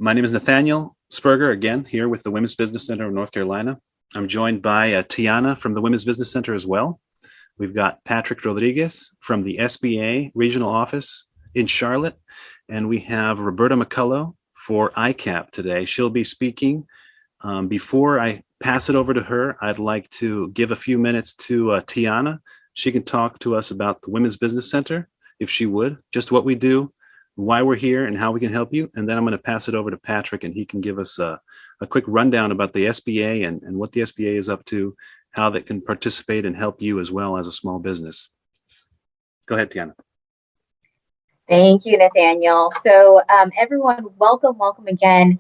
My name is Nathaniel Sperger, again, here with the Women's Business Center of North Carolina. I'm joined by Tianna from the Women's Business Center as well. We've got Patrick Rodriguez from the SBA Regional Office in Charlotte, and we have Roberta McCullough for ICAP today. She'll be speaking. Before I pass it over to her, I'd like to give a few minutes to Tianna. She can talk to us about the Women's Business Center, if she would, just what we do, why we're here, and how we can help you. And then I'm going to pass it over to Patrick, and he can give us a quick rundown about the SBA and what the SBA is up to, how they can participate and help you as well as a small business. Go ahead, Tianna. Thank you, Nathaniel. So everyone, welcome again.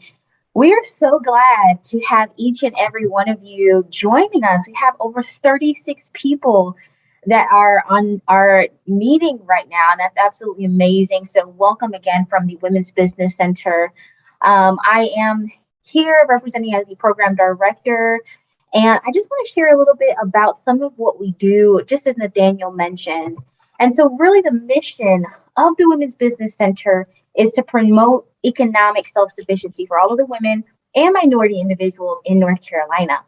We are so glad to have each and every one of you joining us. We have over 36 people that are on our meeting right now, and that's absolutely amazing. So welcome again from the Women's Business Center. I am here representing as the program director, and I just want to share a little bit about some of what we do, just as Nathaniel mentioned. And so really the mission of the Women's Business Center is to promote economic self-sufficiency for all of the women and minority individuals in North Carolina.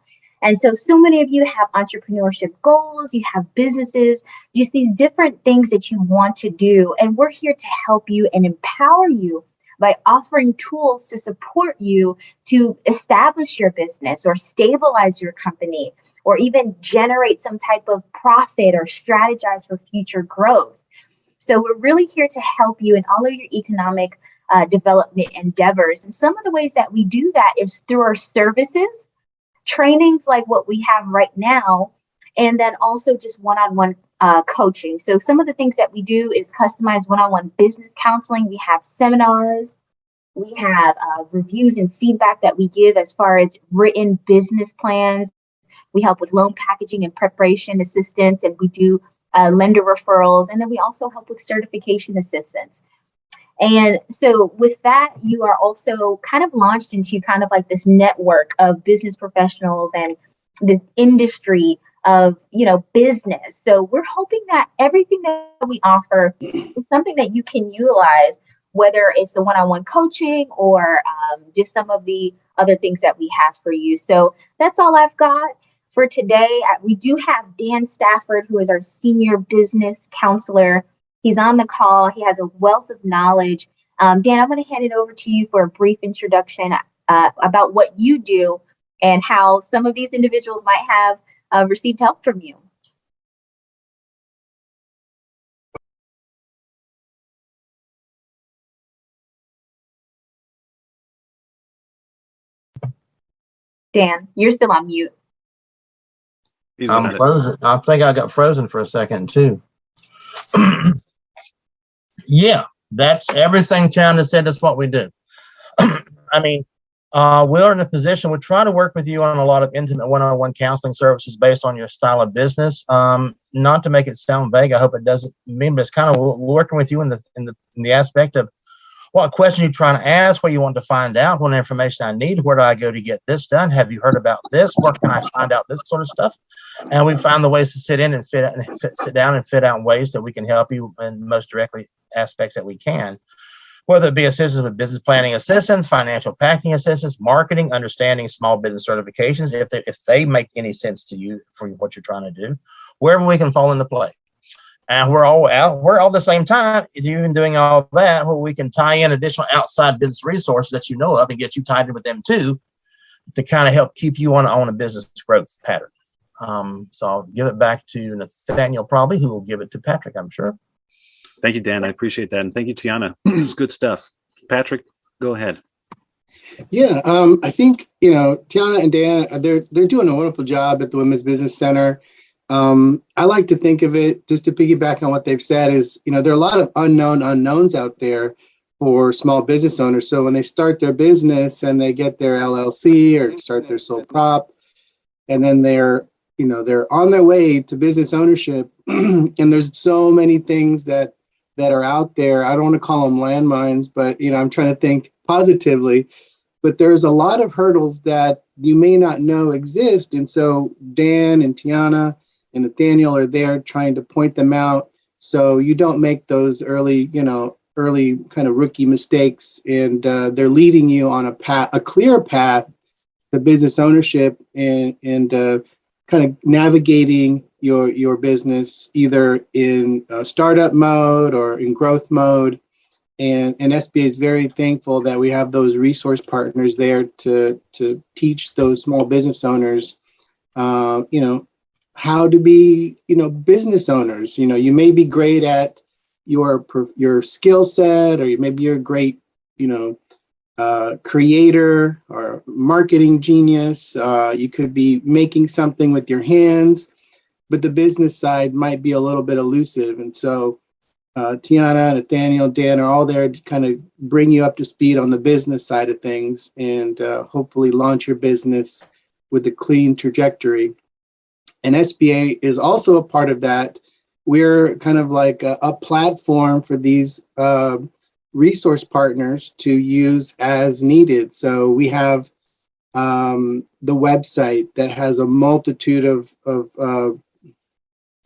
And so many of you have entrepreneurship goals, you have businesses, just these different things that you want to do. And we're here to help you and empower you by offering tools to support you to establish your business or stabilize your company, or even generate some type of profit or strategize for future growth. So we're really here to help you in all of your economic development endeavors. And some of the ways that we do that is through our services, trainings like what we have right now, and then also just one-on-one coaching. So some of the things that we do is customized one-on-one business counseling. We have seminars. We have reviews and feedback that we give as far as written business plans. We help with loan packaging and preparation assistance, and we do lender referrals. And then we also help with certification assistance. And so with that, you are also kind of launched into kind of like this network of business professionals and the industry of, business. So we're hoping that everything that we offer is something that you can utilize, whether it's the one-on-one coaching or just some of the other things that we have for you. So that's all I've got for today. We do have Dan Stafford, who is our senior business counselor. He's on the call. He has a wealth of knowledge. Dan, I'm going to hand it over to you for a brief introduction about what you do and how some of these individuals might have received help from you. Dan, you're still on mute. I'm frozen. I think I got frozen for a second too. Yeah, that's everything Tianna said. That's what we do. I mean, we're in a position, we try to work with you on a lot of intimate one-on-one counseling services based on your style of business. Not to make it sound vague, I hope it doesn't mean, but it's kind of working with you in the aspect of what question you're trying to ask, what you want to find out, what information I need, where do I go to get this done? Have you heard about this? Where can I find out this sort of stuff? And we find the ways to sit down and fit out ways that we can help you in most directly aspects that we can, whether it be assistance with business planning assistance, financial packing assistance, marketing, understanding small business certifications, if they make any sense to you for what you're trying to do, wherever we can fall into play. And we're all at the same time, even doing all that, where we can tie in additional outside business resources that you know of and get you tied in with them too, to kind of help keep you on a business growth pattern. So I'll give it back to Nathaniel probably, who will give it to Patrick, I'm sure. Thank you, Dan. I appreciate that. And thank you, Tianna. It's good stuff. Patrick, go ahead. Yeah, I think, Tianna and Dan, they're doing a wonderful job at the Women's Business Center. I like to think of it, just to piggyback on what they've said, is, there are a lot of unknown unknowns out there for small business owners. So when they start their business and they get their LLC or start their sole prop, and then they're on their way to business ownership, and there's so many things that are out there. I don't want to call them landmines, but, I'm trying to think positively. But there's a lot of hurdles that you may not know exist. And so Dan and Tianna and Nathaniel are there trying to point them out so you don't make those early, early kind of rookie mistakes, and they're leading you on a clear path to business ownership and kind of navigating your business either in startup mode or in growth mode. And SBA is very thankful that we have those resource partners there to teach those small business owners, how to be, business owners. You may be great at your skill set, or maybe you're a great, creator or marketing genius. You could be making something with your hands, but the business side might be a little bit elusive. And so Tianna, Nathaniel, Dan are all there to kind of bring you up to speed on the business side of things and hopefully launch your business with a clean trajectory. And SBA is also a part of that. We're kind of like a platform for these resource partners to use as needed. So we have the website that has a multitude of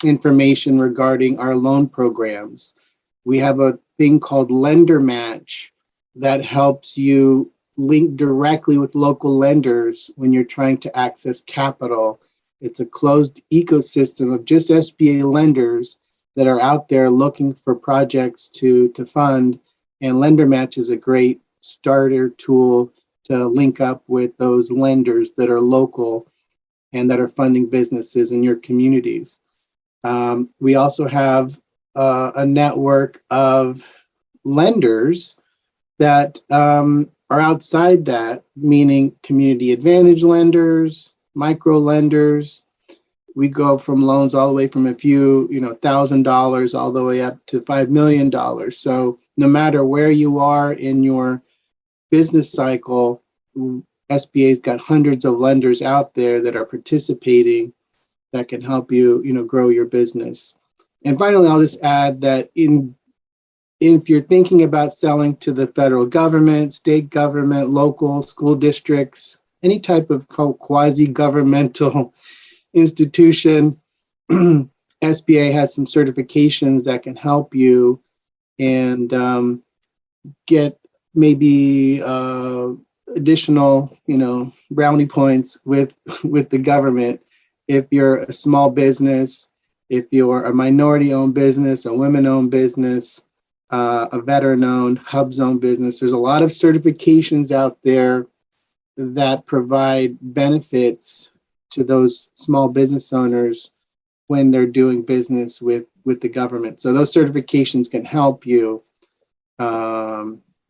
information regarding our loan programs. We have a thing called Lender Match that helps you link directly with local lenders when you're trying to access capital. It's a closed ecosystem of just SBA lenders that are out there looking for projects to fund. And Lender Match is a great starter tool to link up with those lenders that are local and that are funding businesses in your communities. We also have a network of lenders that are outside that, meaning community advantage lenders, micro lenders. We go from loans all the way from a few, $1,000 all the way up to $5 million. So no matter where you are in your business cycle, SBA's got hundreds of lenders out there that are participating that can help you, grow your business. And finally, I'll just add that if you're thinking about selling to the federal government, state government, local school districts, any type of quasi-governmental institution, SBA has some certifications that can help you and get maybe additional, brownie points with the government. If you're a small business, if you're a minority-owned business, a women-owned business, a veteran-owned, hub-zone business, there's a lot of certifications out there that provide benefits to those small business owners when they're doing business with the government. So those certifications can help you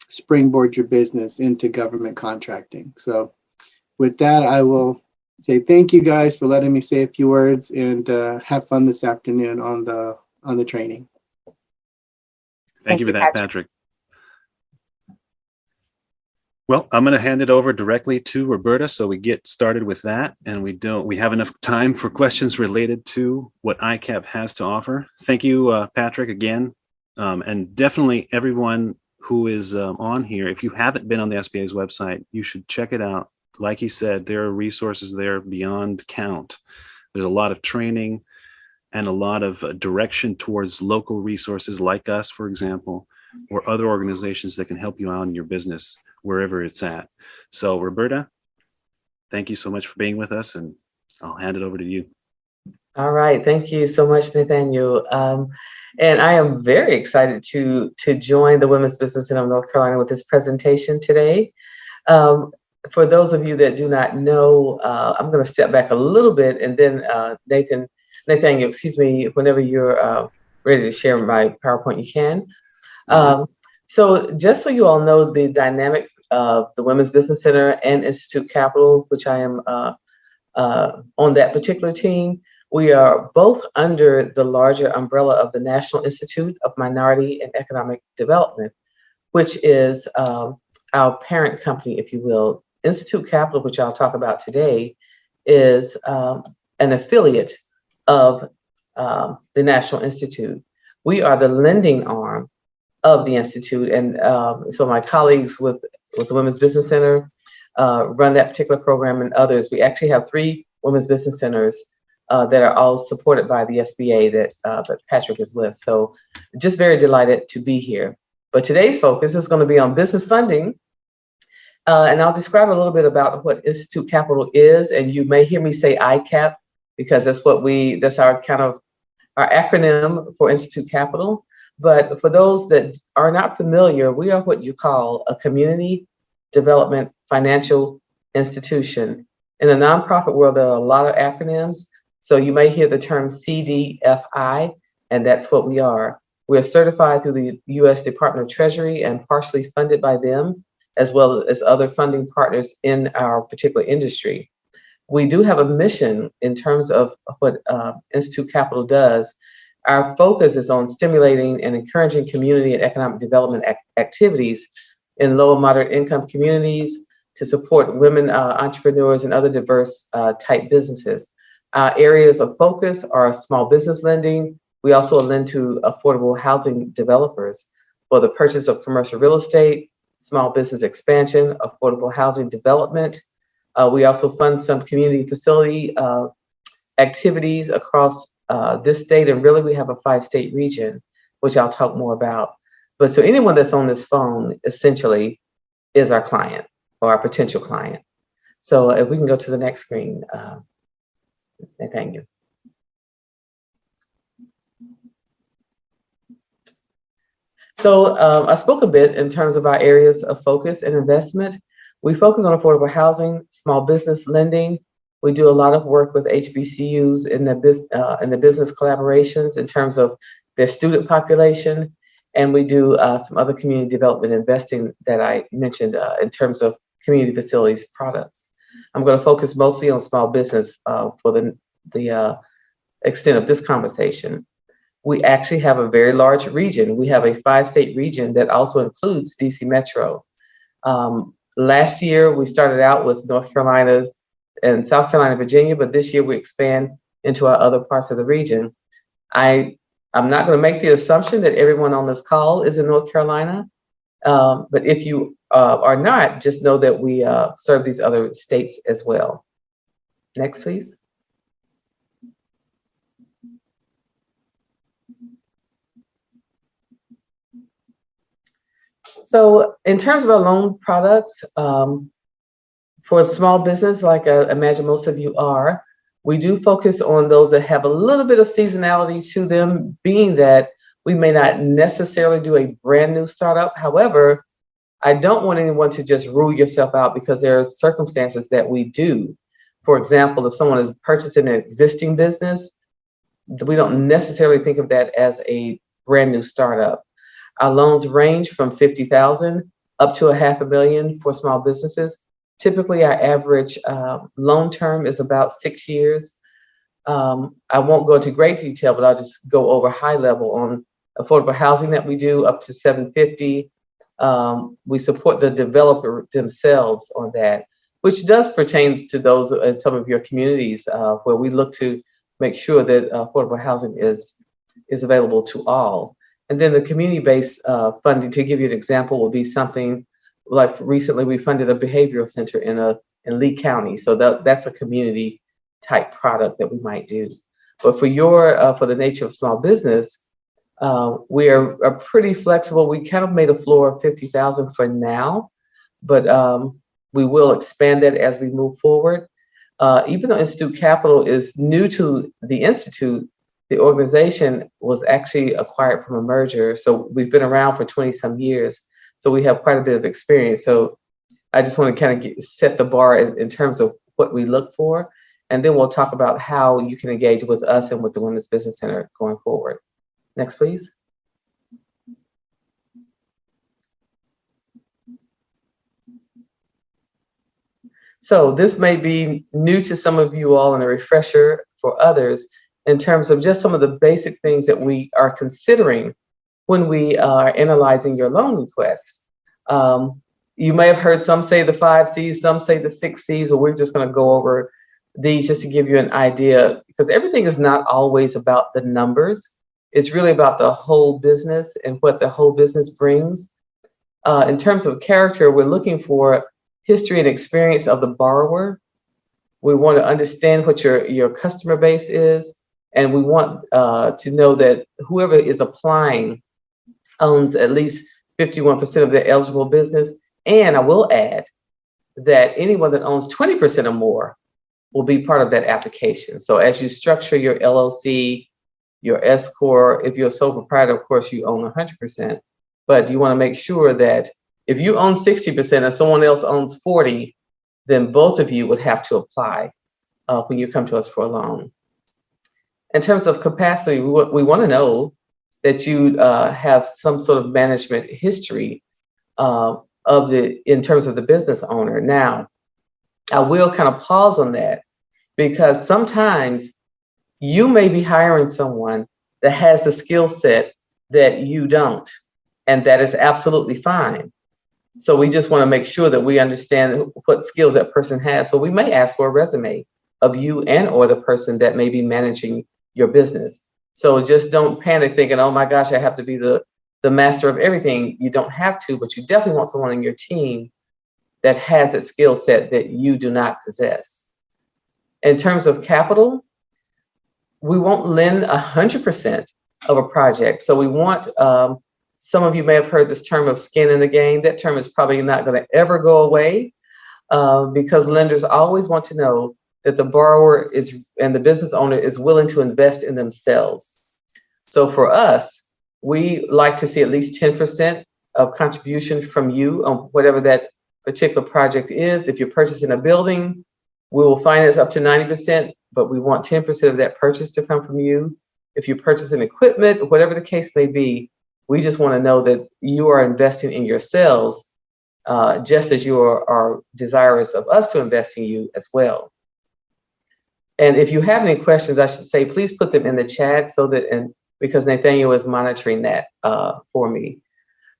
springboard your business into government contracting. So with that, I will say thank you guys for letting me say a few words, and have fun this afternoon on the training. Thank you for that, Patrick. Well, I'm going to hand it over directly to Roberta so we get started with that, and we have enough time for questions related to what ICAP has to offer. Thank you, Patrick, again, and definitely everyone who is on here. If you haven't been on the SBA's website, you should check it out. Like he said, there are resources there beyond count. There's a lot of training and a lot of direction towards local resources like us, for example, or other organizations that can help you out in your business wherever it's at. So Roberta, thank you so much for being with us, and I'll hand it over to you. All right. Thank you so much, Nathaniel. And I am very excited to join the Women's Business Center of North Carolina with this presentation today. For those of you that do not know, I'm going to step back a little bit, and then Nathaniel, whenever you're ready to share my PowerPoint, you can. So just so you all know, the dynamic of the Women's Business Center and Institute Capital, which I am on that particular team, we are both under the larger umbrella of the National Institute of Minority and Economic Development, which is our parent company, if you will. Institute Capital, which I'll talk about today, is an affiliate of the National Institute. We are the lending arm of the Institute. And so my colleagues with the Women's Business Center run that particular program, and others. We actually have 3 Women's Business Centers that are all supported by the SBA that Patrick is with. So just very delighted to be here. But today's focus is going to be on business funding. And I'll describe a little bit about what Institute Capital is. And you may hear me say ICAP because that's our acronym for Institute Capital. But for those that are not familiar, we are what you call a community development financial institution. In the nonprofit world, there are a lot of acronyms. So you may hear the term CDFI, and that's what we are. We are certified through the U.S. Department of Treasury and partially funded by them, as well as other funding partners in our particular industry. We do have a mission in terms of what Institute Capital does. Our focus is on stimulating and encouraging community and economic development activities in low and moderate income communities to support women entrepreneurs and other diverse type businesses. Areas of focus are small business lending. We also lend to affordable housing developers for the purchase of commercial real estate, small business expansion, affordable housing development. We also fund some community facility activities across this state, and really we have a 5-state region, which I'll talk more about. But so anyone that's on this phone essentially is our client or our potential client. So if we can go to the next screen, thank you. So I spoke a bit in terms of our areas of focus and investment. We focus on affordable housing, small business lending. We do a lot of work with HBCUs in the business collaborations in terms of their student population. And we do some other community development investing that I mentioned in terms of community facilities products. I'm going to focus mostly on small business for the extent of this conversation. We actually have a very large region. We have a 5-state region that also includes DC Metro. Last year, we started out with North Carolina and South Carolina, Virginia, but this year we expand into our other parts of the region. I'm not going to make the assumption that everyone on this call is in North Carolina, but if you are not, just know that we serve these other states as well. Next, please. So in terms of our loan products, for a small business, like I imagine most of you are, we do focus on those that have a little bit of seasonality to them, being that we may not necessarily do a brand new startup. However, I don't want anyone to just rule yourself out because there are circumstances that we do. For example, if someone is purchasing an existing business, we don't necessarily think of that as a brand new startup. Our loans range from $50,000 up to $500,000 for small businesses. Typically, our average loan term is about 6 years. I won't go into great detail, but I'll just go over high level on affordable housing that we do up to $750,000. We support the developer themselves on that, which does pertain to those in some of your communities where we look to make sure that affordable housing is available to all. And then the community-based funding, to give you an example, will be something like recently we funded a behavioral center in Lee County. So that's a community type product that we might do. But for the nature of small business, we are pretty flexible. We kind of made a floor of $50,000 for now, but we will expand that as we move forward. Even though Institute Capital is new to the Institute, the organization was actually acquired from a merger. So we've been around for 20 some years. So we have quite a bit of experience. So I just want to kind of set the bar in terms of what we look for. And then we'll talk about how you can engage with us and with the Women's Business Center going forward. Next, please. So this may be new to some of you all and a refresher for others in terms of just some of the basic things that we are considering when we are analyzing your loan request. You may have heard some say the 5 C's, some say the 6 C's, or we're just going to go over these just to give you an idea, because everything is not always about the numbers. It's really about the whole business and what the whole business brings. In terms of character, we're looking for history and experience of the borrower. We want to understand what your customer base is, and we want to know that whoever is applying owns at least 51% of their eligible business. And I will add that anyone that owns 20% or more will be part of that application. So as you structure your LLC, your S Corp, if you're a sole proprietor, of course, you own 100%. But you want to make sure that if you own 60% and someone else owns 40, then both of you would have to apply when you come to us for a loan. In terms of capacity, we want to know that you have some sort of management history in terms of the business owner. Now, I will kind of pause on that because sometimes you may be hiring someone that has the skill set that you don't, and that is absolutely fine. So we just want to make sure that we understand what skills that person has. So we may ask for a resume of you and or the person that may be managing your business. So just don't panic thinking, oh my gosh, I have to be the master of everything. You don't have to, but you definitely want someone in your team that has that skill set that you do not possess. In terms of capital, we won't lend 100% of a project. So we want, some of you may have heard this term of skin in the game. That term is probably not going to ever go away because lenders always want to know that the borrower is and the business owner is willing to invest in themselves. So for us, we like to see at least 10% of contribution from you on whatever that particular project is. If you're purchasing a building, we will finance up to 90%, but we want 10% of that purchase to come from you. If you're purchasing equipment, whatever the case may be, we just want to know that you are investing in yourselves just as you are desirous of us to invest in you as well. And if you have any questions, I should say, please put them in the chat so that, and because Nathaniel is monitoring that for me.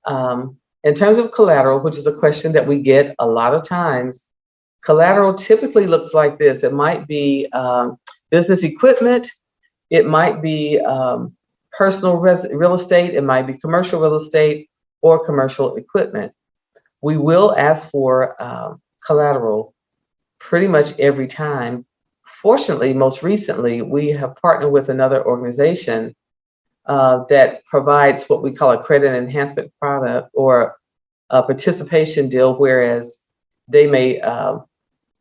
In terms of collateral, which is a question that we get a lot of times, collateral typically looks like this. It might be business equipment. It might be personal real estate. It might be commercial real estate or commercial equipment. We will ask for collateral pretty much every time. Fortunately, most recently, we have partnered with another organization that provides what we call a credit enhancement product or a participation deal, whereas they may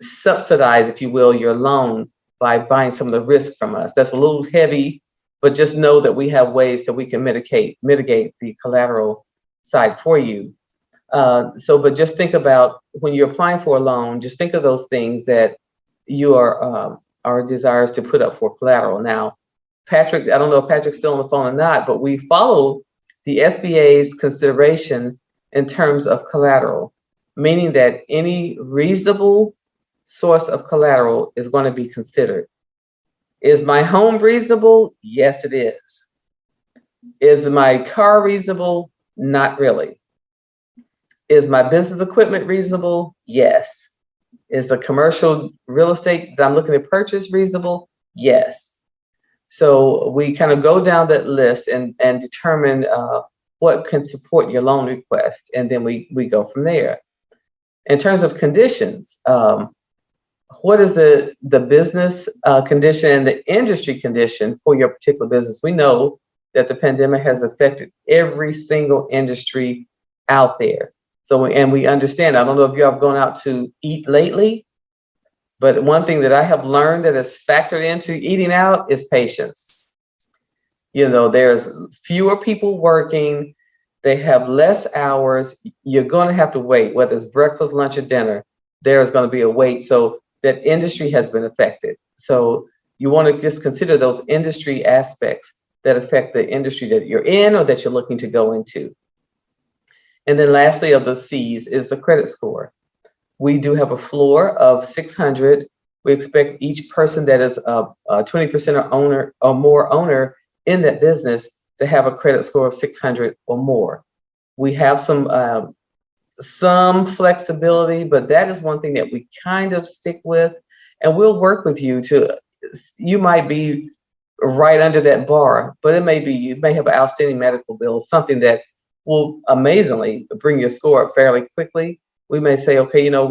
subsidize, if you will, your loan by buying some of the risk from us. That's a little heavy, but just know that we have ways that we can mitigate the collateral side for you. But just think about when you're applying for a loan, just think of those things that you are desirous to put up for collateral. Now, Patrick, I don't know if Patrick's still on the phone or not, but we follow the SBA's consideration in terms of collateral, meaning that any reasonable source of collateral is going to be considered. Is my home reasonable? Yes, it is. Is my car reasonable? Not really. Is my business equipment reasonable? Yes. Is the commercial real estate that I'm looking to purchase reasonable? Yes. So we kind of go down that list and determine what can support your loan request, and then we go from there. In terms of conditions, what is the business condition and the industry condition for your particular business? We know that the pandemic has affected every single industry out there. So, and we understand, I don't know if you have gone out to eat lately, but one thing that I have learned that is factored into eating out is patience. You know, there's fewer people working, they have less hours, you're going to have to wait, whether it's breakfast, lunch, or dinner, there's going to be a wait. So that industry has been affected. So you want to just consider those industry aspects that affect the industry that you're in or that you're looking to go into. And then lastly of the C's is the credit score. We do have a floor of 600. We expect each person that is a 20% or owner or more owner in that business to have a credit score of 600 or more. We have some flexibility, but that is one thing that we kind of stick with, and we'll work with you you might be right under that bar, but you may have an outstanding medical bill, something that will amazingly bring your score up fairly quickly. We may say, okay, you know,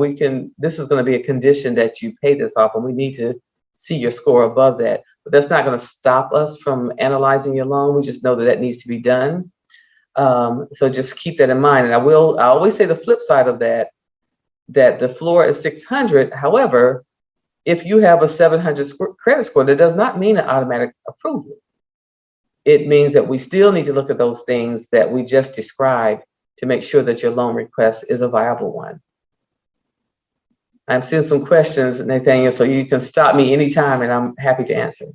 this is going to be a condition that you pay this off, and we need to see your score above that. But that's not going to stop us from analyzing your loan. We just know that needs to be done. So just keep that in mind. And I always say the flip side of that the floor is 600. However, if you have a 700 credit score, that does not mean an automatic approval. It means that we still need to look at those things that we just described to make sure that your loan request is a viable one. I'm seeing some questions, Nathaniel, so you can stop me anytime and I'm happy to answer.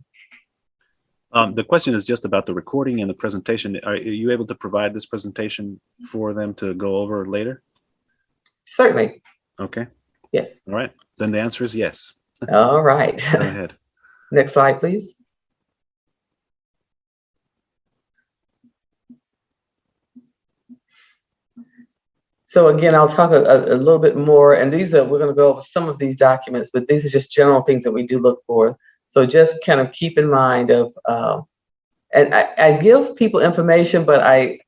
The question is just about the recording and the presentation. Are you able to provide this presentation for them to go over later? Certainly. Okay. Yes. All right. Then the answer is yes. All right. Go ahead. Next slide, please. So again, I'll talk a little bit more, and we're going to go over some of these documents, but these are just general things that we do look for. So just kind of keep in mind of, and I give people information, but I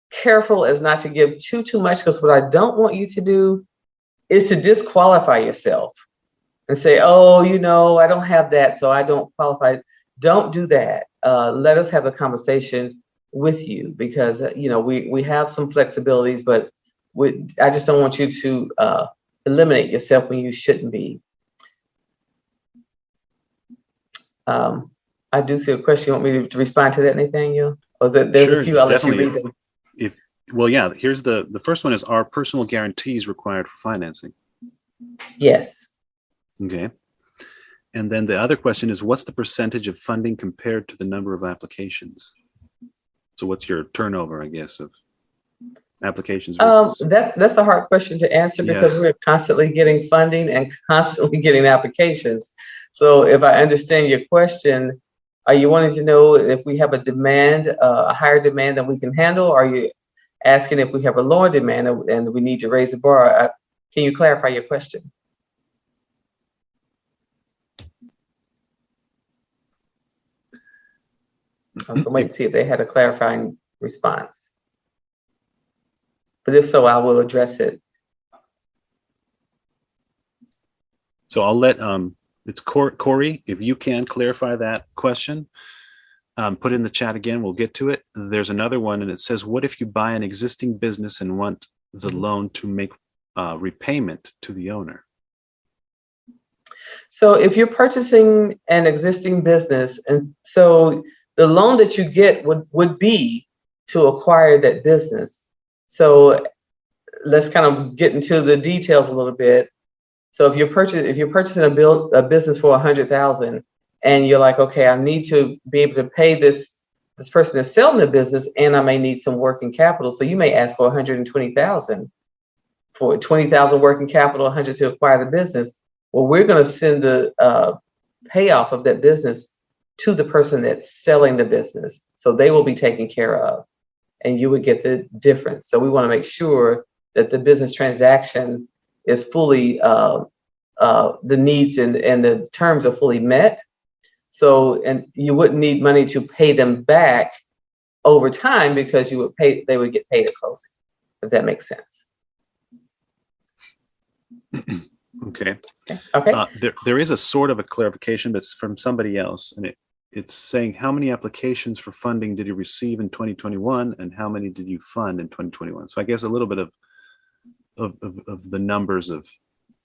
careful as not to give too much, because what I don't want you to do is to disqualify yourself and say, oh, I don't have that, so I don't qualify. Don't do that. Let us have a conversation with you, because we have some flexibilities, but I just don't want you to eliminate yourself when you shouldn't be. I do see a question. You want me to respond to that, Nathaniel? Or there's Sure, a few, I'll let you definitely. read them. Well, yeah, here's the first one is, are personal guarantees required for financing? Yes. Okay. And then the other question is, what's the percentage of funding compared to the number of applications? So what's your turnover, I guess, of applications versus... That's a hard question to answer, because we're constantly getting funding and constantly getting applications. So if I understand your question, are you wanting to know if we have a demand, a higher demand than we can handle? Or are you asking if we have a lower demand and we need to raise the bar? Can you clarify your question? I was waiting to see if they had a clarifying response. But if so, I will address it. So I'll let it's Corey, if you can clarify that question, put it in the chat again, we'll get to it. There's another one, and it says, what if you buy an existing business and want the loan to make repayment to the owner? So if you're purchasing an existing business, and so the loan that you get would be to acquire that business. So let's kind of get into the details a little bit. So if you're purchasing a business for $100,000, and you're like, okay, I need to be able to pay this person that's selling the business, and I may need some working capital. So you may ask for $120,000 for $20,000 working capital, $100,000 to acquire the business. Well, we're going to send the payoff of that business to the person that's selling the business, so they will be taken care of, and you would get the difference. So we want to make sure that the business transaction is fully, the needs and the terms are fully met. So, and you wouldn't need money to pay them back over time, because they would get paid at closing, if that makes sense. Okay. Okay. There is a sort of a clarification that's from somebody else, and it's saying, how many applications for funding did you receive in 2021, and how many did you fund in 2021? So I guess a little bit of the numbers of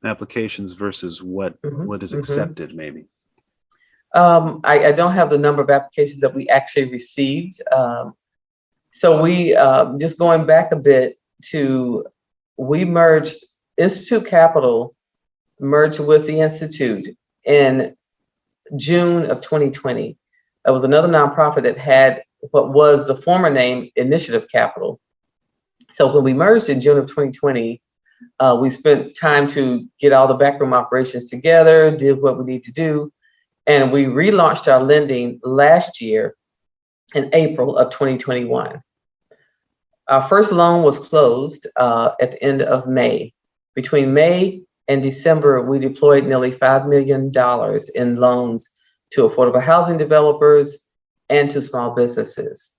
applications versus what is accepted, maybe. I don't have the number of applications that we actually received. So we, just going back a bit we merged, Institute Capital merged with the Institute in June of 2020. It was another nonprofit that had what was the former name Initiative Capital. So when we merged in June of 2020, we spent time to get all the backroom operations together, did what we need to do, and we relaunched our lending last year in April of 2021. Our first loan was closed at the end of May. Between May and December, we deployed nearly $5 million in loans to affordable housing developers and to small businesses.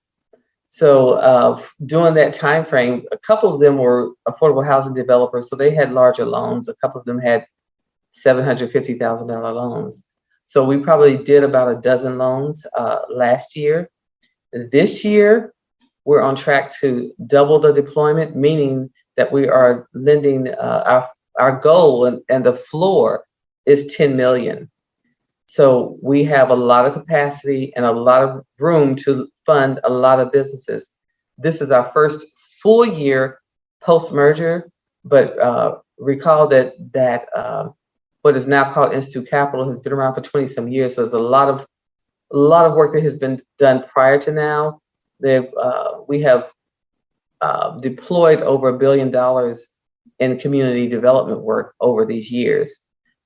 So during that time frame, a couple of them were affordable housing developers, so they had larger loans. A couple of them had $750,000 loans. So we probably did about a dozen loans last year. This year, We're on track to double the deployment, meaning that we are lending our goal and the floor is 10 million. So we have a lot of capacity and a lot of room to fund a lot of businesses. This is our first full year post-merger, but recall that what is now called Institute Capital has been around for 20 some years. So there's a lot of work that has been done prior to now. We have deployed over $1 billion in community development work over these years.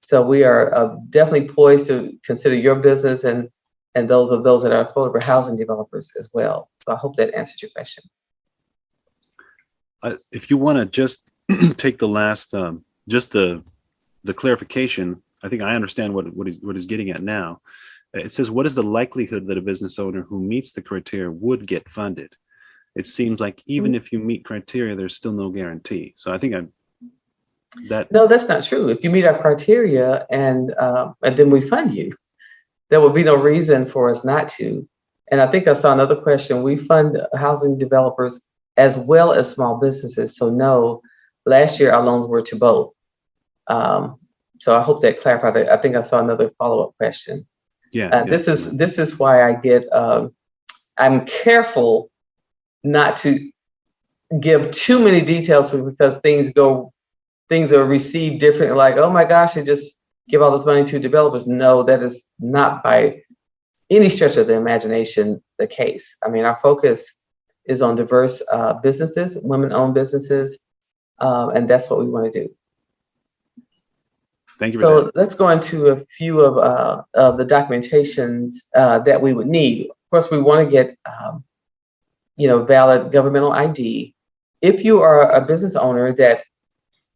So we are definitely poised to consider your business and those that are affordable housing developers as well. So I hope that answered your question. If you want to just take the last, just the clarification, I think I understand what he's getting at now. It says, what is the likelihood that a business owner who meets the criteria would get funded? It seems like even if you meet criteria, there's still no guarantee. So I think No, that's not true. If you meet our criteria and then we fund you, there would be no reason for us not to. And I think I saw another question. We fund housing developers as well as small businesses. So no, last year our loans were to both. So I hope that clarified that. I think I saw another follow-up question. Yeah. This is why I get I'm careful not to give too many details because things are received differently. Like, oh my gosh, they just give all this money to developers. No, that is not by any stretch of the imagination the case. I mean, our focus is on diverse businesses, women-owned businesses, and that's what we want to do. Thank you. So let's go into a few of the documentations that we would need. Of course, we want to get, valid governmental ID. If you are a business owner that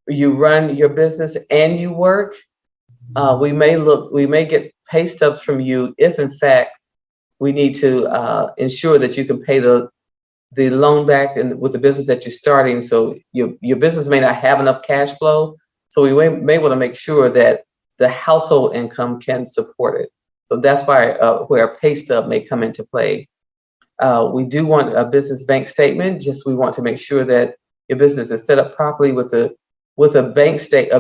you run your business and you work, we may get pay stubs from you if, in fact, we need to ensure that you can pay the loan back with the business that you're starting. So your business may not have enough cash flow. So we may want to make sure that the household income can support it. So that's why where a pay stub may come into play. We do want a business bank statement. We want to make sure that your business is set up properly with a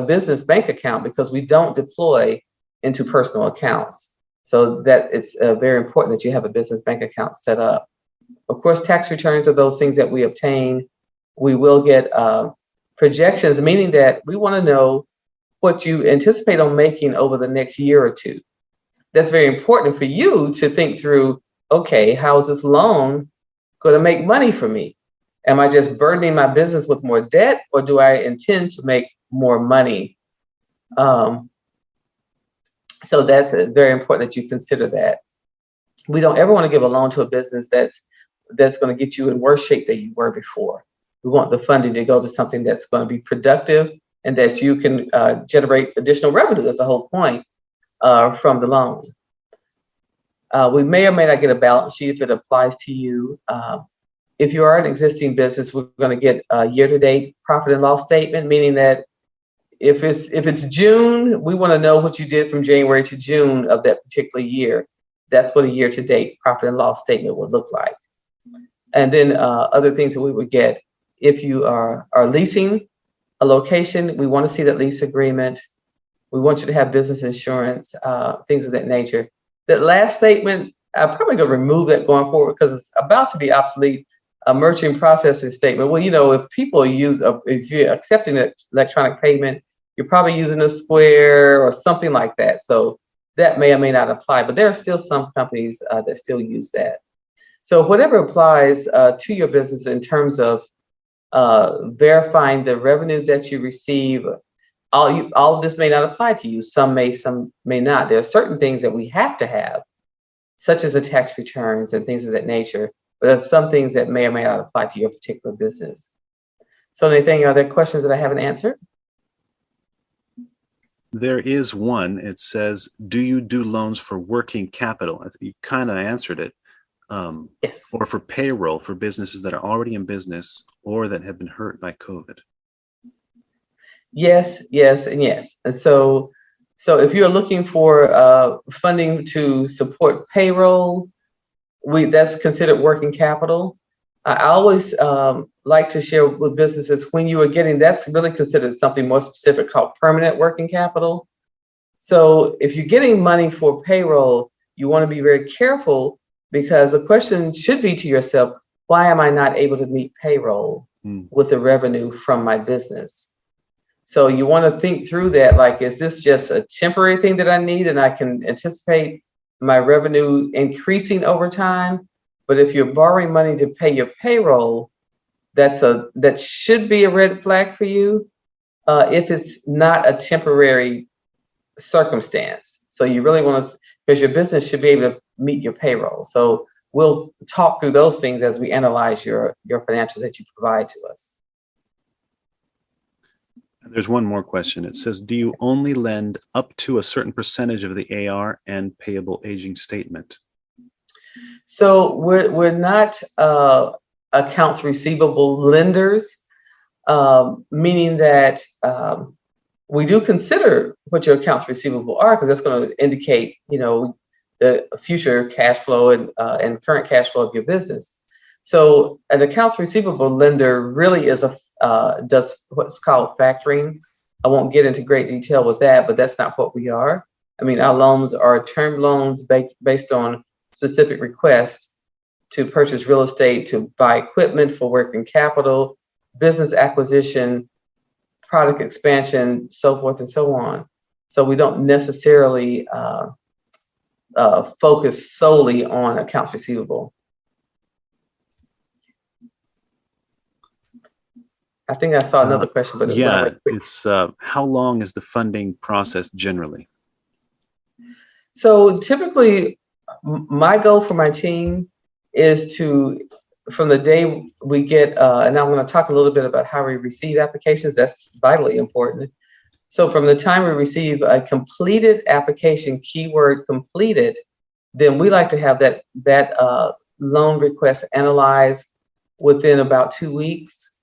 business bank account, because we don't deploy into personal accounts. So that it's very important that you have a business bank account set up. Of course, tax returns are those things that we obtain. We will get projections, meaning that we want to know what you anticipate on making over the next year or two. That's very important for you to think through, okay, how is this loan going to make money for me? Am I just burdening my business with more debt, or do I intend to make more money? So that's very important that you consider that. We don't ever want to give a loan to a business that's going to get you in worse shape than you were before. We want the funding to go to something that's going to be productive and that you can generate additional revenue. That's the whole point from the loan. We may or may not get a balance sheet if it applies to you. If you are an existing business, we're going to get a year-to-date profit and loss statement, meaning that if it's June, we want to know what you did from January to June of that particular year. That's what a year-to-date profit and loss statement would look like. And then other things that we would get. If you are leasing a location, we want to see that lease agreement. We want you to have business insurance, things of that nature. That last statement, I'm probably going to remove that going forward because it's about to be obsolete. A merchant processing statement. Well, if you're accepting an electronic payment, you're probably using a Square or something like that. So that may or may not apply, but there are still some companies that still use that. So whatever applies to your business in terms of verifying the revenue that you receive, all of this may not apply to you. Some may not. There are certain things that we have to have, such as the tax returns and things of that nature. But there's some things that may or may not apply to your particular business. So Nathaniel, are there questions that I haven't answered? There is one. It says, do you do loans for working capital? I think you kind of answered it. Yes. Or for payroll for businesses that are already in business or that have been hurt by COVID. Yes, and yes. And so if you're looking for funding to support payroll, that's considered working capital. I always like to share with businesses when you are getting, that's really considered something more specific called permanent working capital. So if you're getting money for payroll, you want to be very careful, because the question should be to yourself, why am I not able to meet payroll with the revenue from my business? So you want to think through that, like, is this just a temporary thing that I need and I can anticipate my revenue increasing over time? But if you're borrowing money to pay your payroll, that should be a red flag for you if it's not a temporary circumstance. So you really want to, because your business should be able to meet your payroll. So we'll talk through those things as we analyze your financials that you provide to us. There's one more question. It says, do you only lend up to a certain percentage of the AR and payable aging statement? So we're not accounts receivable lenders, meaning that we do consider what your accounts receivable are, because that's going to indicate, the future cash flow and current cash flow of your business. So an accounts receivable lender really does what's called factoring. I won't get into great detail with that, but that's not what we are. I mean, our loans are term loans based on specific requests to purchase real estate, to buy equipment for working capital, business acquisition, product expansion, so forth and so on. So we don't necessarily focus solely on accounts receivable. I think I saw another question, but it's how long is the funding process generally? So typically, my goal for my team is to, from the day we get, and I'm going to talk a little bit about how we receive applications. That's vitally important. So from the time we receive a completed application, keyword completed, then we like to have that loan request analyzed within about 2 weeks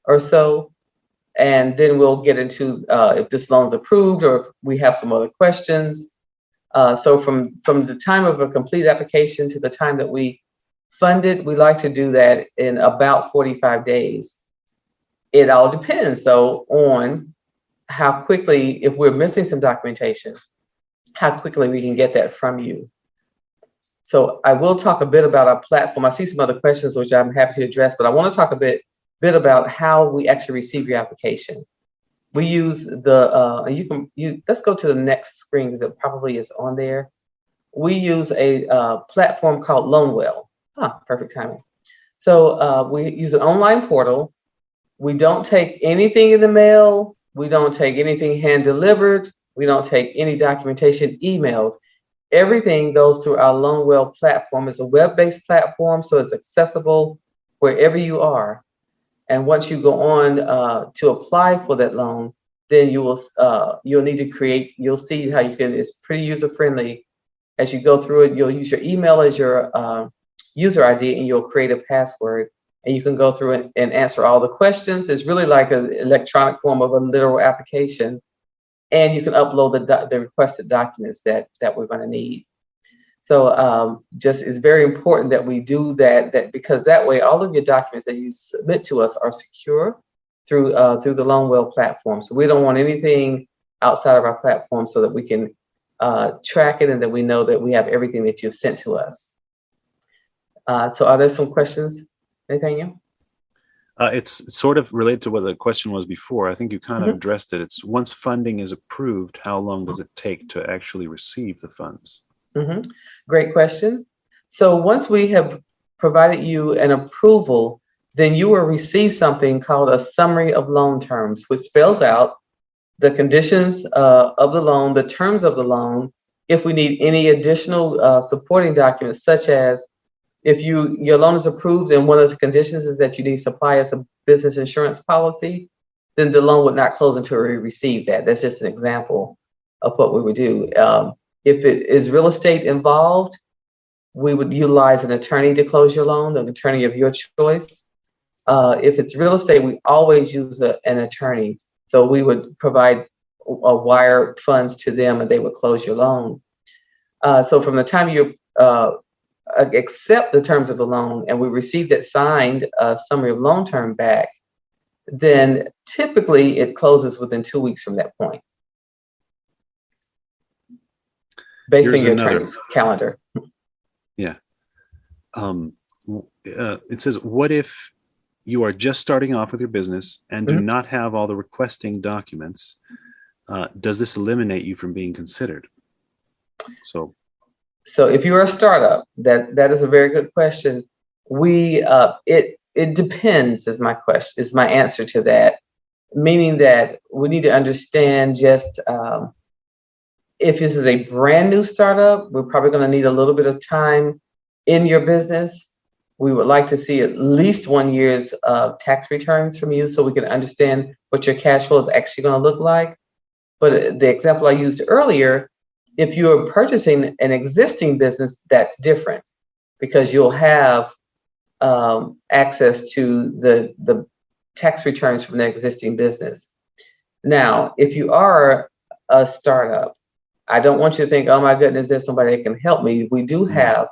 or so. And then we'll get into if this loan's approved or if we have some other questions. So from the time of a complete application to the time that we fund it, we like to do that in about 45 days. It all depends, though, on how quickly, if we're missing some documentation, how quickly we can get that from you. So I will talk a bit about our platform. I see some other questions which I'm happy to address, but I want to talk a bit about how we actually receive your application. We use let's go to the next screen because it probably is on there. We use a platform called Loanwell. Perfect timing. So we use an online portal. We don't take anything in the mail. We don't take anything hand delivered. We don't take any documentation emailed. Everything goes through our Loanwell platform. It's a web-based platform, so it's accessible wherever you are. And once you go on to apply for that loan, then you'll need to create. You'll see how you can. It's pretty user-friendly. As you go through it, you'll use your email as your user ID, and you'll create a password. And you can go through it and answer all the questions. It's really like an electronic form of a literal application. And you can upload the requested documents that we're going to need. So just it's very important that we do that because that way all of your documents that you submit to us are secure through the Loanwell platform. So we don't want anything outside of our platform, so that we can track it and that we know that we have everything that you've sent to us. So are there some questions, Nathaniel? It's sort of related to what the question was before. I think you kind of addressed it. It's once funding is approved, how long does it take to actually receive the funds? Great question. So once we have provided you an approval, then you will receive something called a summary of loan terms, which spells out the conditions of the loan, the terms of the loan, if we need any additional supporting documents, such as if your loan is approved and one of the conditions is that you need to supply us a business insurance policy, then the loan would not close until we receive that. That's just an example of what we would do. If it is real estate involved, we would utilize an attorney to close your loan, an attorney of your choice. If it's real estate, we always use an attorney. So we would provide wire funds to them and they would close your loan. So from the time you accept the terms of the loan and we receive that signed summary of loan term back, then typically it closes within 2 weeks from that point, based on your attorney's calendar. Yeah. It says, what if you are just starting off with your business and do not have all the requesting documents? Does this eliminate you from being considered? So if you're a startup, that is a very good question. It depends is my answer to that, meaning that we need to understand just if this is a brand new startup, we're probably going to need a little bit of time in your business. We would like to see at least 1 year's tax returns from you so we can understand what your cash flow is actually going to look like. But the example I used earlier, if you're purchasing an existing business, that's different because you'll have access to the tax returns from the existing business. Now, if you are a startup, I don't want you to think, oh my goodness, there's somebody that can help me. We do have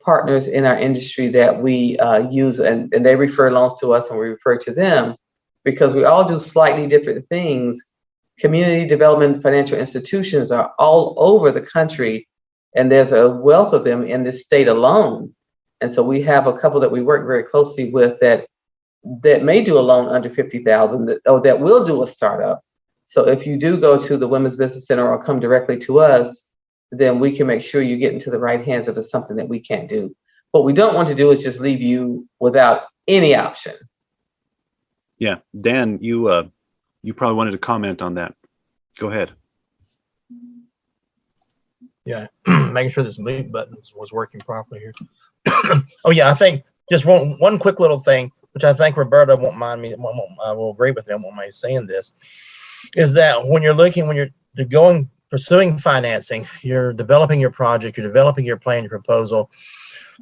partners in our industry that we use and they refer loans to us and we refer to them because we all do slightly different things. Community development financial institutions are all over the country and there's a wealth of them in this state alone. And so we have a couple that we work very closely with that may do a loan under $50,000 or that will do a startup. So if you do go to the Women's Business Center or come directly to us, then we can make sure you get into the right hands if it's something that we can't do. What we don't want to do is just leave you without any option. Yeah, Dan, you probably wanted to comment on that. Go ahead. Yeah, making sure this mute button was working properly here. Oh yeah, I think just one quick little thing, which I think Roberta won't mind me, will agree with them, won't mind saying this, is that when you're pursuing financing, you're developing your project, you're developing your plan, your proposal.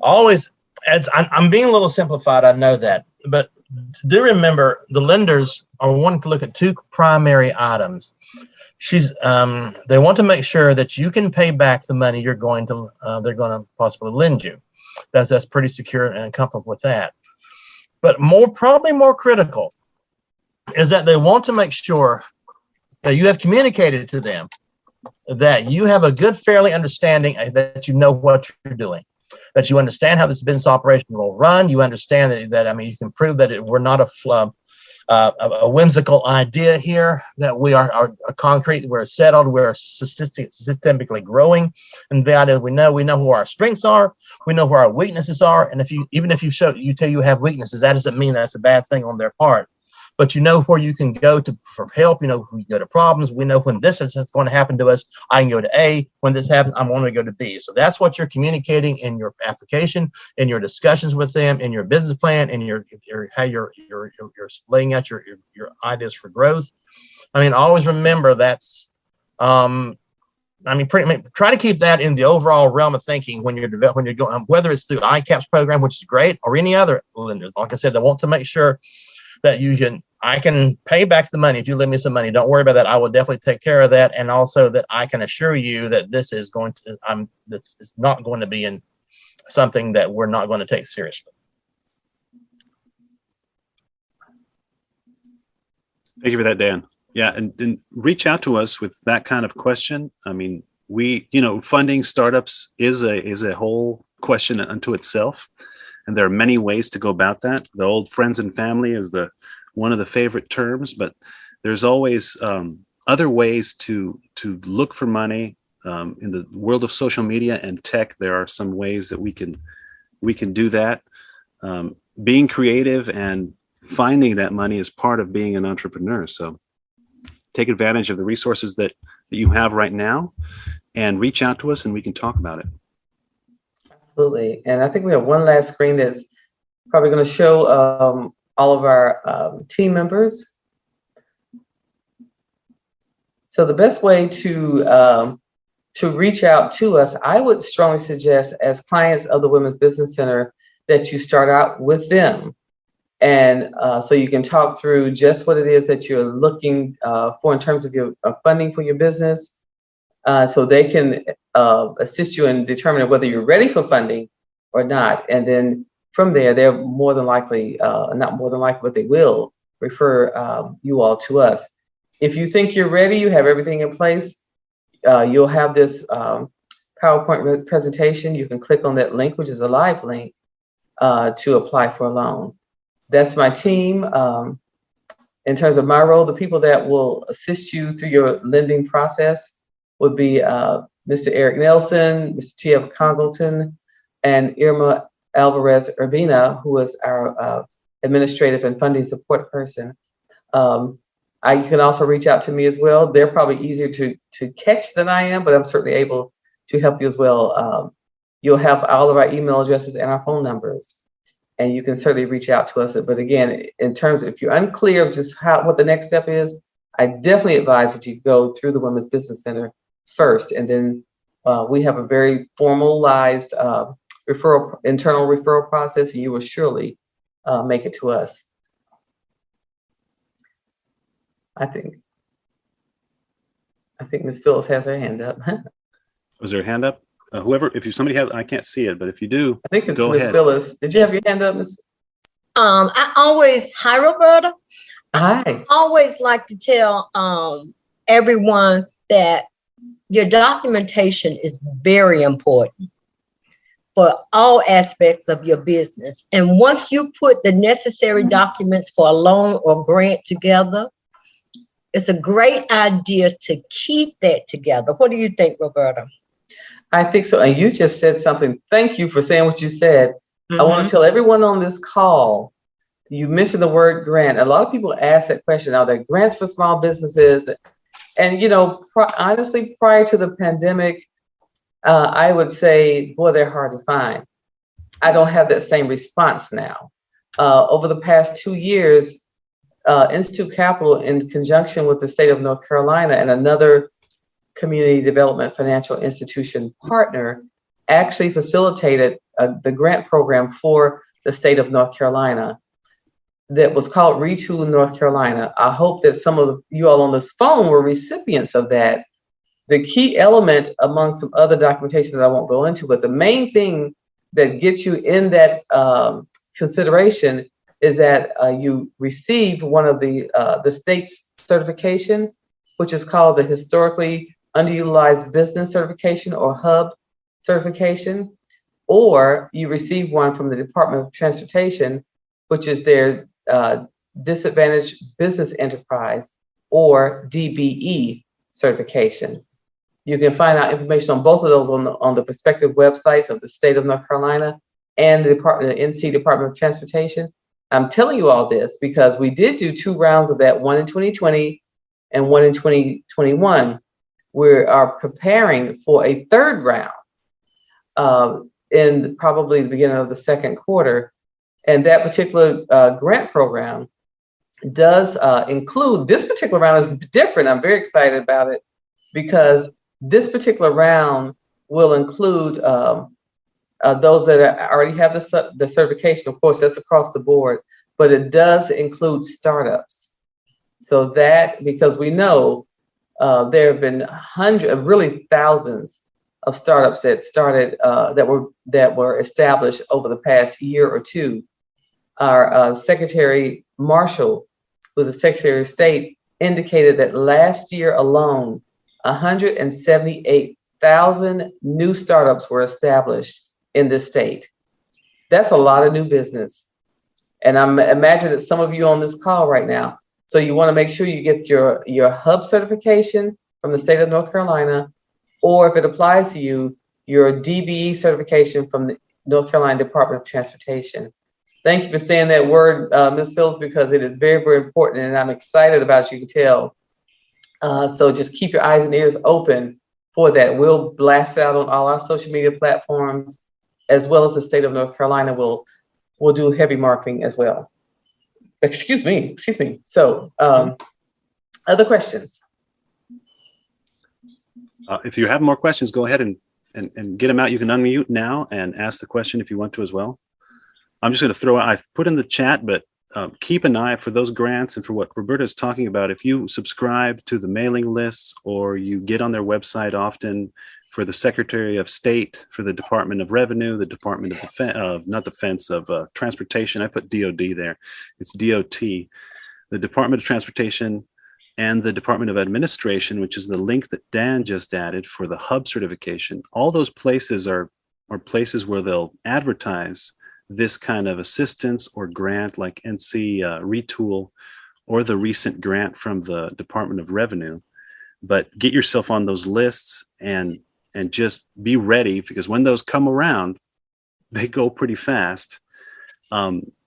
Always, I'm being a little simplified, I know that, but do remember the lenders are wanting to look at two primary items. They want to make sure that you can pay back the money they're going to possibly lend you. That's pretty secure and comfortable with that. But probably more critical is that they want to make sure that you have communicated to them that you have a good, fairly understanding that you know what you're doing, that you understand how this business operation will run. You understand that you can prove that we're not a whimsical idea here, that we are concrete, we're settled, we're systemically growing, and that we know who our strengths are, we know where our weaknesses are, and even if you tell you have weaknesses, that doesn't mean that's a bad thing on their part. But you know where you can go for help. You know who you go to problems. We know when this is going to happen to us, I can go to A. When this happens, I'm going to go to B. So that's what you're communicating in your application, in your discussions with them, in your business plan, in how you're laying out your ideas for growth. Always remember that's. Try to keep that in the overall realm of thinking when you're going, whether it's through ICAP's program, which is great, or any other lenders. Like I said, they want to make sure that I can pay back the money if you lend me some money. Don't worry about that. I will definitely take care of that. And also that I can assure you that this is that's not going to be in something that we're not going to take seriously. Thank you for that, Dan. Yeah, and reach out to us with that kind of question. Funding startups is a whole question unto itself. And there are many ways to go about that. The old friends and family is one of the favorite terms, but there's always other ways to look for money. In the world of social media and tech, there are some ways that we can do that. Being creative and finding that money is part of being an entrepreneur. So take advantage of the resources that you have right now and reach out to us and we can talk about it. Absolutely. And I think we have one last screen that's probably going to show all of our team members. So the best way to reach out to us, I would strongly suggest as clients of the Women's Business Center that you start out with them. And so you can talk through just what it is that you're looking for in terms of your funding for your business. So they can assist you in determining whether you're ready for funding or not. And then from there, they're more than likely, not more than likely, but they will refer you all to us. If you think you're ready, you have everything in place, you'll have this PowerPoint presentation. You can click on that link, which is a live link, to apply for a loan. That's my team. In terms of my role, the people that will assist you through your lending process would be Mr. Eric Nelson, Mr. T.F. Congleton, and Irma Alvarez Urbina, who is our administrative and funding support person. You can also reach out to me as well. They're probably easier to catch than I am, but I'm certainly able to help you as well. You'll have all of our email addresses and our phone numbers, and you can certainly reach out to us. But again, in terms of if you're unclear of just what the next step is, I definitely advise that you go through the Women's Business Center first, and then we have a very formalized internal referral process, and you will surely make it to us. I think Ms. Phyllis has her hand up. Was there a hand up? If somebody has, I can't see it, but if you do, I think it's go Ms. ahead. Phyllis. Did you have your hand up, Ms.? Hi, Roberta. Hi. I always like to tell everyone that your documentation is very important for all aspects of your business. And once you put the necessary documents for a loan or grant together, it's a great idea to keep that together. What do you think, Roberta? I think so. And you just said something. Thank you for saying what you said. I want to tell everyone on this call, you mentioned the word grant. A lot of people ask that question, are there grants for small businesses? And, you know, honestly, prior to the pandemic, I would say, boy, they're hard to find. I don't have that same response now. Over the past 2 years, Institute Capital, in conjunction with the state of North Carolina and another community development financial institution partner, actually facilitated the grant program for the state of North Carolina that was called Retool North Carolina. I hope that some of you all on this phone were recipients of that. The key element, among some other documentation that I won't go into, but the main thing that gets you in that consideration is that you receive one of the state's certification, which is called the Historically Underutilized Business Certification, or HUB certification, or you receive one from the Department of Transportation, which is their Disadvantaged Business Enterprise, or DBE certification. You can find out information on both of those on the respective websites of the state of North Carolina and the NC Department of Transportation. I'm telling you all this because we did do 2 rounds of that, one in 2020 and one in 2021. We are preparing for a 3rd round in probably the beginning of the 2nd quarter. And that particular grant program does include, this particular round is different. I'm very excited about it because this particular round will include those that already have the certification. Of course, that's across the board, but it does include startups. So that, because we know there have been really thousands of startups that started that were established over the past year or 2. Our Secretary Marshall, who's the Secretary of State, indicated that last year alone, 178,000 new startups were established in this state. That's a lot of new business. And I imagine that some of you on this call right now, so you want to make sure you get your HUB certification from the state of North Carolina, or if it applies to you, your DBE certification from the North Carolina Department of Transportation. Thank you for saying that word, Ms. Phillips, because it is very, very important, and I'm excited about it, you can tell. So just keep your eyes and ears open for that. We'll blast it out on all our social media platforms, as well as the state of North Carolina will do heavy marketing as well. Excuse me. So other questions? If you have more questions, go ahead and get them out. You can unmute now and ask the question if you want to as well. I'm just going to throw out, I've put in the chat, but keep an eye for those grants and for what Roberta is talking about. If you subscribe to the mailing lists or you get on their website often, for the Secretary of State, for the Department of Revenue, the Department of Defense, Transportation. I put DOD there. It's DOT. The Department of Transportation and the Department of Administration, which is the link that Dan just added for the hub certification. All those places are places where they'll advertise this kind of assistance or grant, like NC Retool or the recent grant from the Department of Revenue. But get yourself on those lists and just be ready, because when those come around, they go pretty fast.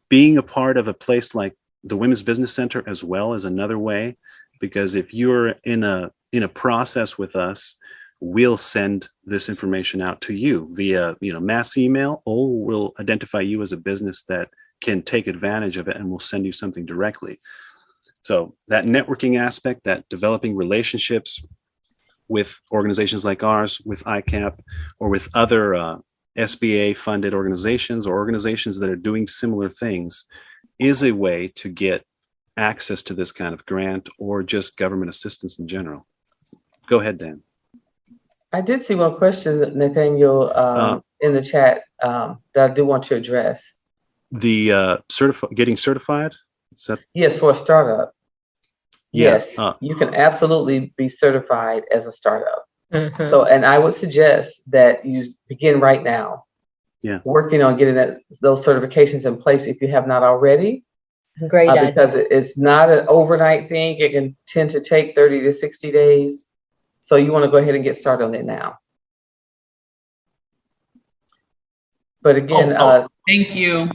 Being a part of a place like the Women's Business Center as well is another way, because if you're in a process with us, we'll send this information out to you via mass email, or we'll identify you as a business that can take advantage of it, and we'll send you something directly. So that networking aspect, that developing relationships with organizations like ours, with ICAP, or with other SBA funded organizations or organizations that are doing similar things, is a way to get access to this kind of grant or just government assistance in general. Go ahead, Dan. I did see one question, Nathaniel, in the chat that I do want to address. The getting certified? Is that... Yes, for a startup. Yeah. Yes, you can absolutely be certified as a startup. Mhm. So, and I would suggest that you begin right now. Yeah. Working on getting those certifications in place if you have not already. Great idea. Because it's not an overnight thing. It can tend to take 30 to 60 days. So you want to go ahead and get started on it now. But again, thank you.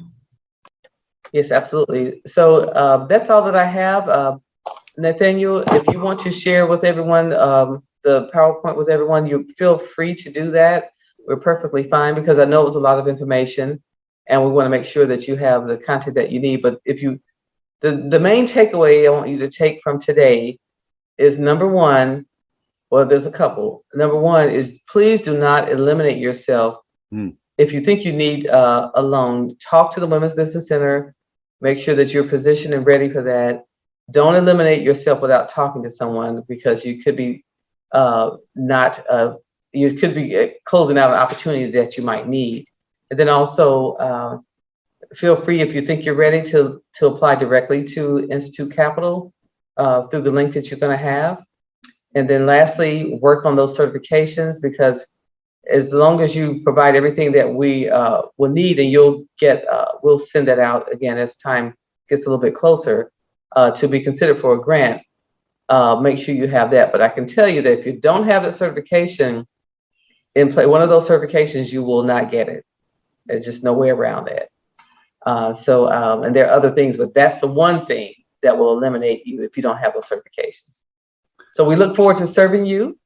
Yes, absolutely. So that's all that I have. Nathaniel, if you want to share with everyone the PowerPoint with everyone, you feel free to do that. We're perfectly fine, because I know it was a lot of information and we want to make sure that you have the content that you need. But if you, the main takeaway I want you to take from today is, number one, well, there's a couple. Number one is, please do not eliminate yourself. If you think you need a loan, talk to the Women's Business Center. Make sure that you're positioned and ready for that. Don't eliminate yourself without talking to someone, because you could be you could be closing out an opportunity that you might need. And then also feel free, if you think you're ready, to apply directly to Institute Capital through the link that you're going to have. And then lastly, work on those certifications, because as long as you provide everything that we will need, and you'll get, we'll send that out again as time gets a little bit closer to be considered for a grant. Make sure you have that. But I can tell you that if you don't have that certification in play, one of those certifications, you will not get it. There's just no way around that. And there are other things, but that's the one thing that will eliminate you if you don't have those certifications. So we look forward to serving you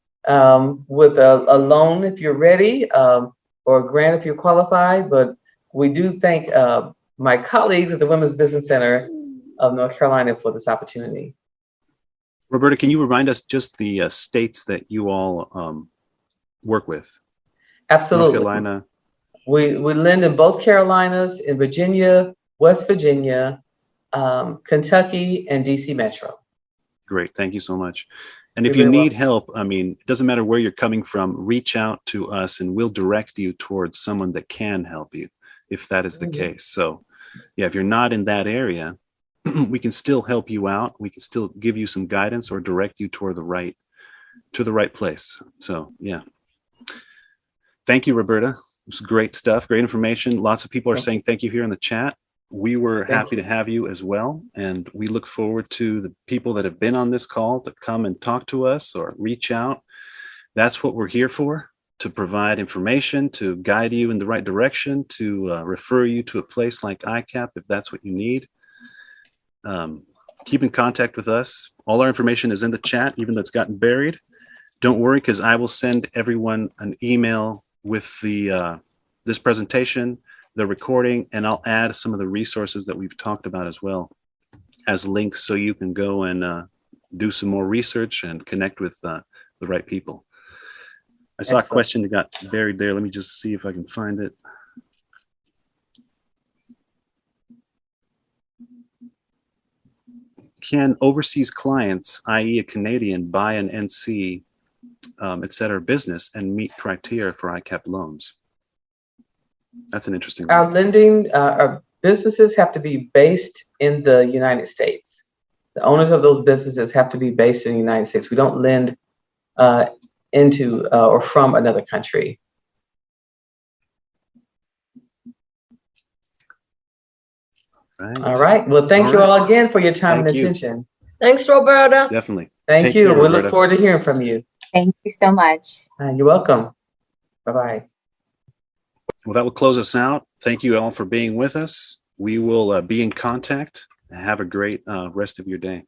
with a loan if you're ready, or a grant if you're qualified. But we do thank my colleagues at the Women's Business Center of North Carolina for this opportunity. Roberta, can you remind us just the states that you all work with? Absolutely. North Carolina. We lend in both Carolinas, in Virginia, West Virginia, Kentucky, and DC Metro. Great. Thank you so much. And if you need help, I mean, it doesn't matter where you're coming from, reach out to us and we'll direct you towards someone that can help you, if that is the case. So yeah, if you're not in that area, we can still help you out. We can still give you some guidance or direct you toward the right place. So yeah. Thank you, Roberta. It was great stuff, great information. Lots of people are saying thank you here in the chat. We were happy to have you as well. And we look forward to the people that have been on this call to come and talk to us or reach out. That's what we're here for, to provide information, to guide you in the right direction, to refer you to a place like ICAP if that's what you need. Keep in contact with us. All our information is in the chat, even though it's gotten buried. Don't worry, because I will send everyone an email with the this presentation, the recording, and I'll add some of the resources that we've talked about as well as links, so you can go and do some more research and connect with the right people. I saw a question that got buried there. Let me just see if I can find it. Can overseas clients, i.e. a Canadian, buy an NC et cetera, business and meet criteria for ICAP loans? That's an interesting Our one. lending, our businesses have to be based in the United States. The owners of those businesses have to be based in the United States. We don't lend into or from another country. Right. All right. Well, thank you all again for your time and Thank you. attention. Thanks, Roberta. Definitely. Thank Take you. care, We look Roberta. forward to hearing from you. Thank you so much. You're welcome. Bye-bye. Well, that will close us out. Thank you all for being with us. We will be in contact. Have a great rest of your day.